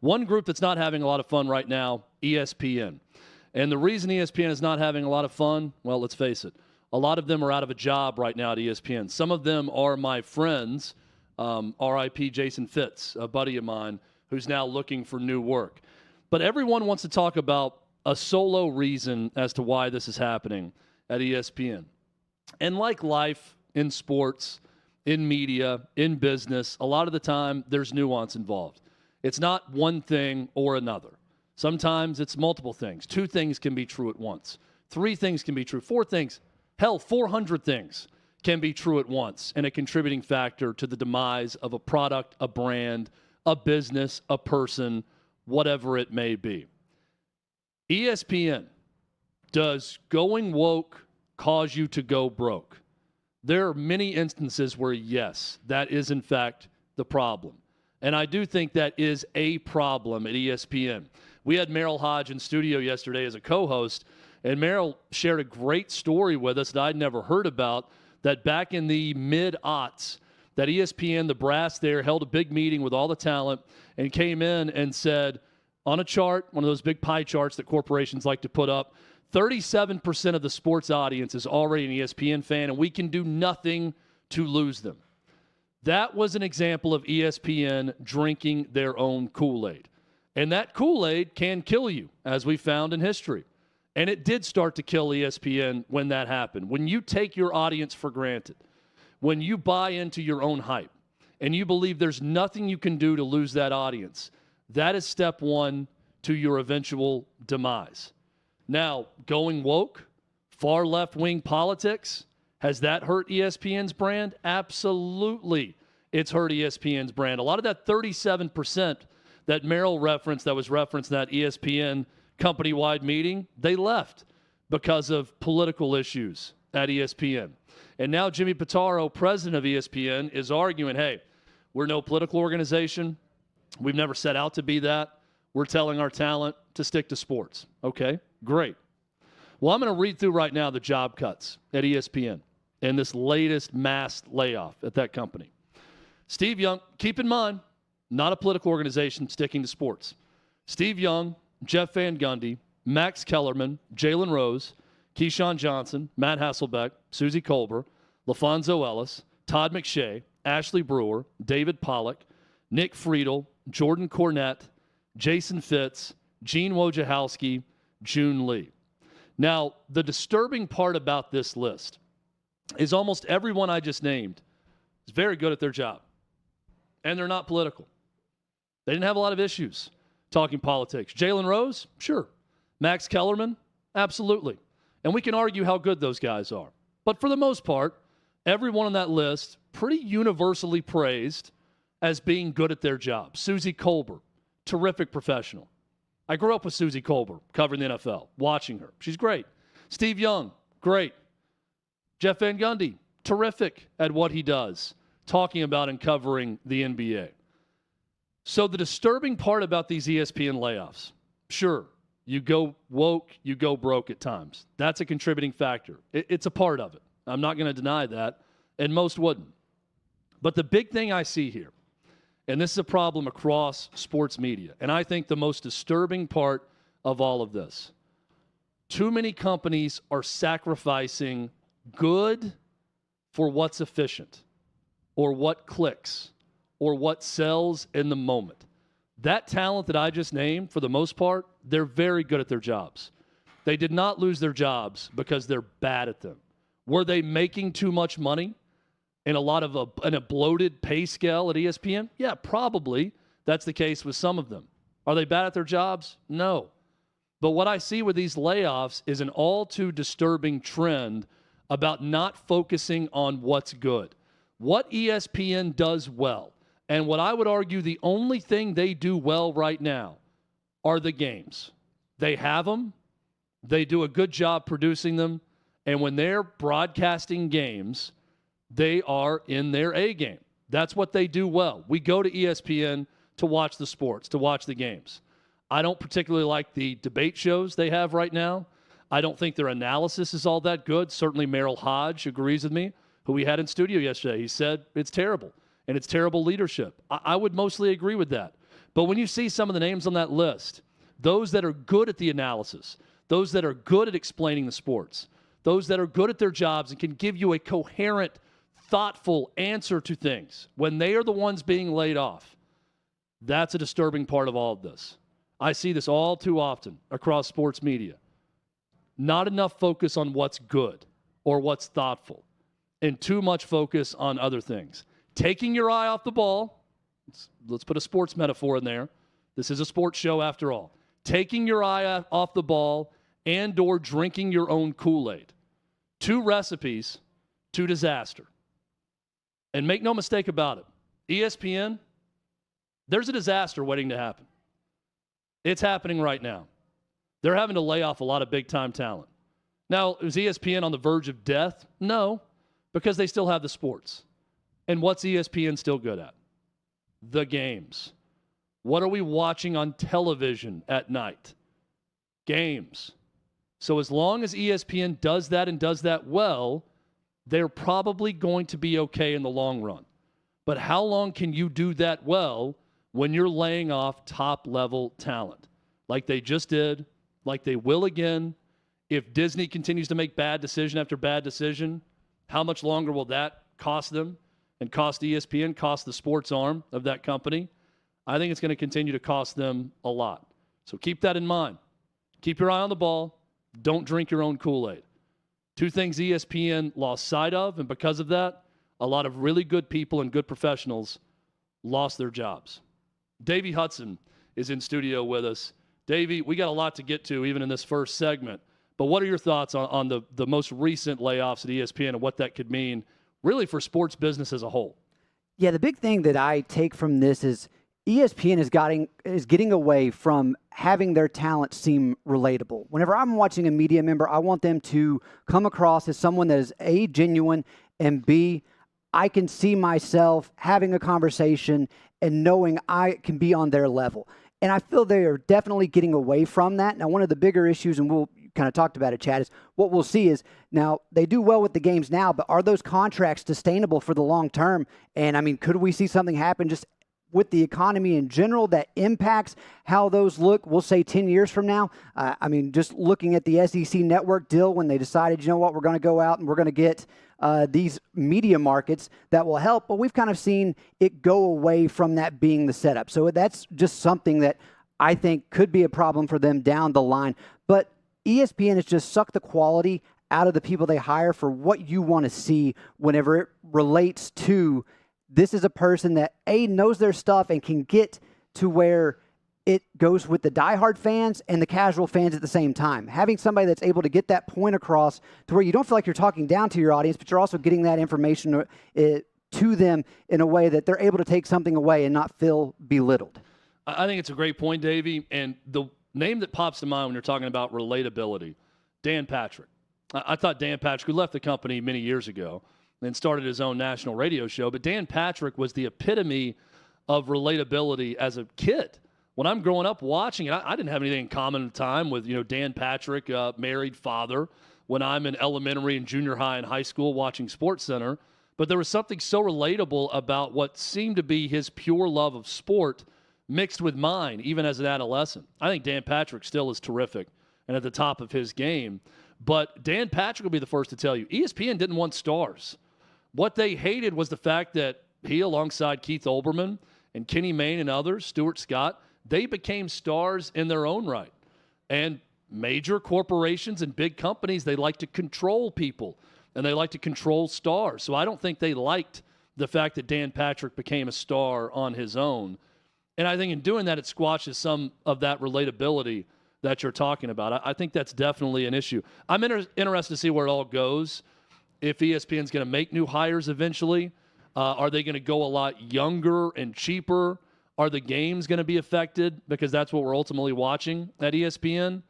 One group that's not having a lot of fun right now, ESPN. And the reason ESPN is not having a lot of fun, well, let's face it, a lot of them are out of a job right now at ESPN. Some of them are my friends, RIP Jason Fitz, a buddy of mine, who's now looking for new work. But everyone wants to talk about a solo reason as to why this is happening at ESPN. And like life in sports, in media, in business, a lot of the time there's nuance involved. It's not one thing or another. Sometimes it's multiple things. 2 things can be true at once. 3 things can be true. 4 things, hell, 400 things can be true at once and a contributing factor to the demise of a product, a brand, a business, a person, whatever it may be. ESPN, does going woke cause you to go broke? There are many instances where, yes, that is in fact the problem. And I do think that is a problem at ESPN. We had Merrill Hodge in studio yesterday as a co-host, and Merrill shared a great story with us that I'd never heard about, that back in the mid-aughts, that ESPN, the brass there, held a big meeting with all the talent and came in and said, on a chart, one of those big pie charts that corporations like to put up, 37% of the sports audience is already an ESPN fan, and we can do nothing to lose them. That was an example of ESPN drinking their own Kool-Aid. And that Kool-Aid can kill you, as we found in history. And it did start to kill ESPN when that happened. When you take your audience for granted, when you buy into your own hype, and you believe there's nothing you can do to lose that audience, that is step one to your eventual demise. Now, going woke, far left-wing politics, has that hurt ESPN's brand? Absolutely, it's hurt ESPN's brand. A lot of that 37% that Merrill referenced, that was referenced in that ESPN company-wide meeting, they left because of political issues at ESPN. And now Jimmy Pitaro, president of ESPN, is arguing, hey, we're no political organization. We've never set out to be that. We're telling our talent to stick to sports. Okay, great. Well, I'm going to read through right now the job cuts at ESPN and this latest mass layoff at that company. Steve Young, keep in mind, not a political organization sticking to sports. Steve Young, Jeff Van Gundy, Max Kellerman, Jalen Rose, Keyshawn Johnson, Matt Hasselbeck, Susie Colbert, LaFonso Ellis, Todd McShay, Ashley Brewer, David Pollock, Nick Friedel, Jordan Cornette, Jason Fitz, Gene Wojciechowski, June Lee. Now, the disturbing part about this list is almost everyone I just named is very good at their job. And they're not political. They didn't have a lot of issues talking politics. Jalen Rose? Sure. Max Kellerman? Absolutely. And we can argue how good those guys are. But for the most part, everyone on that list pretty universally praised as being good at their job. Susie Colbert, terrific professional. I grew up with Susie Colbert, covering the NFL, watching her. She's great. Steve Young, great. Jeff Van Gundy, terrific at what he does, talking about and covering the NBA. So the disturbing part about these ESPN layoffs, sure, you go woke, you go broke at times. That's a contributing factor. It's a part of it. I'm not going to deny that, and most wouldn't. But the big thing I see here, and this is a problem across sports media, and I think the most disturbing part of all of this, too many companies are sacrificing good for what's efficient or what clicks or what sells in the moment. That talent that I just named, for the most part, they're very good at their jobs. They did not lose their jobs because they're bad at them. Were they making too much money in a lot of a bloated pay scale at ESPN? Yeah, probably. That's the case with some of them. Are they bad at their jobs? No. But what I see with these layoffs is an all too disturbing trend about not focusing on what's good. What ESPN does well, and what I would argue the only thing they do well right now, are the games. They have them. They do a good job producing them. And when they're broadcasting games, they are in their A game. That's what they do well. We go to ESPN to watch the sports, to watch the games. I don't particularly like the debate shows they have right now. I don't think their analysis is all that good. Certainly Merrill Hodge agrees with me, who we had in studio yesterday. He said it's terrible, and it's terrible leadership. I would mostly agree with that. But when you see some of the names on that list, those that are good at the analysis, those that are good at explaining the sports, those that are good at their jobs and can give you a coherent, thoughtful answer to things, when they are the ones being laid off, that's a disturbing part of all of this. I see this all too often across sports media. Not enough focus on what's good or what's thoughtful, and too much focus on other things. Taking your eye off the ball, let's put a sports metaphor in there. This is a sports show after all. Taking your eye off the ball and or drinking your own Kool-Aid. Two recipes to disaster. And make no mistake about it, ESPN, there's a disaster waiting to happen. It's happening right now. They're having to lay off a lot of big-time talent. Now, is ESPN on the verge of death? No, because they still have the sports. And what's ESPN still good at? The games. What are we watching on television at night? Games. So as long as ESPN does that and does that well, they're probably going to be okay in the long run. But how long can you do that well when you're laying off top-level talent? Like they just did, like they will again. If Disney continues to make bad decision after bad decision, how much longer will that cost them and cost ESPN, cost the sports arm of that company? I think it's going to continue to cost them a lot. So keep that in mind. Keep your eye on the ball. Don't drink your own Kool-Aid. Two things ESPN lost sight of, and because of that, a lot of really good people and good professionals lost their jobs. Davey Hudson is in studio with us. Davey, we got a lot to get to even in this first segment, but what are your thoughts on the most recent layoffs at ESPN and what that could mean really for sports business as a whole? Yeah, the big thing that I take from this is ESPN is getting away from having their talent seem relatable. Whenever I'm watching a media member, I want them to come across as someone that is A, genuine, and B, I can see myself having a conversation and knowing I can be on their level. And I feel they are definitely getting away from that. Now, one of the bigger issues, and we'll kind of talked about it, Chad, is what we'll see is now they do well with the games now, but are those contracts sustainable for the long term? And, I mean, could we see something happen just with the economy in general that impacts how those look, we'll say 10 years from now? I mean, just looking at the SEC network deal when they decided, you know what, we're going to go out and we're going to get these media markets that will help. But we've kind of seen it go away from that being the setup. So that's just something that I think could be a problem for them down the line. But ESPN has just sucked the quality out of the people they hire for what you want to see whenever it relates to this is a person that, A, knows their stuff and can get to where it goes with the diehard fans and the casual fans at the same time. Having somebody that's able to get that point across to where you don't feel like you're talking down to your audience, but you're also getting that information to them in a way that they're able to take something away and not feel belittled. I think it's a great point, Davey. And the name that pops to mind when you're talking about relatability, Dan Patrick. I thought Dan Patrick, who left the company many years ago, and started his own national radio show. But Dan Patrick was the epitome of relatability as a kid. When I'm growing up watching it, I didn't have anything in common at the time with, Dan Patrick, married father, when I'm in elementary and junior high and high school watching SportsCenter. But there was something so relatable about what seemed to be his pure love of sport mixed with mine, even as an adolescent. I think Dan Patrick still is terrific and at the top of his game. But Dan Patrick will be the first to tell you, ESPN didn't want stars. What they hated was the fact that he, alongside Keith Olbermann and Kenny Mayne and others, Stuart Scott, they became stars in their own right. And major corporations and big companies, they like to control people, and they like to control stars. So I don't think they liked the fact that Dan Patrick became a star on his own. And I think in doing that, it squashes some of that relatability that you're talking about. I think that's definitely an issue. I'm interested to see where it all goes. If ESPN's going to make new hires eventually, are they going to go a lot younger and cheaper? Are the games going to be affected? Because that's what we're ultimately watching at ESPN.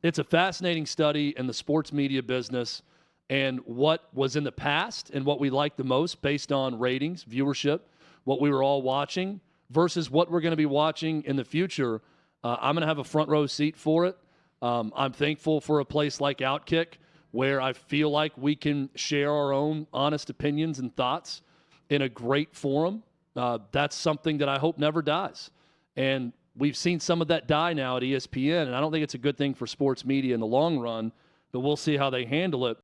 It's a fascinating study in the sports media business and what was in the past and what we like the most based on ratings, viewership, what we were all watching versus what we're going to be watching in the future. I'm going to have a front row seat for it. I'm thankful for a place like OutKick, where I feel like we can share our own honest opinions and thoughts in a great forum. That's something that I hope never dies. And we've seen some of that die now at ESPN, and I don't think it's a good thing for sports media in the long run, but we'll see how they handle it.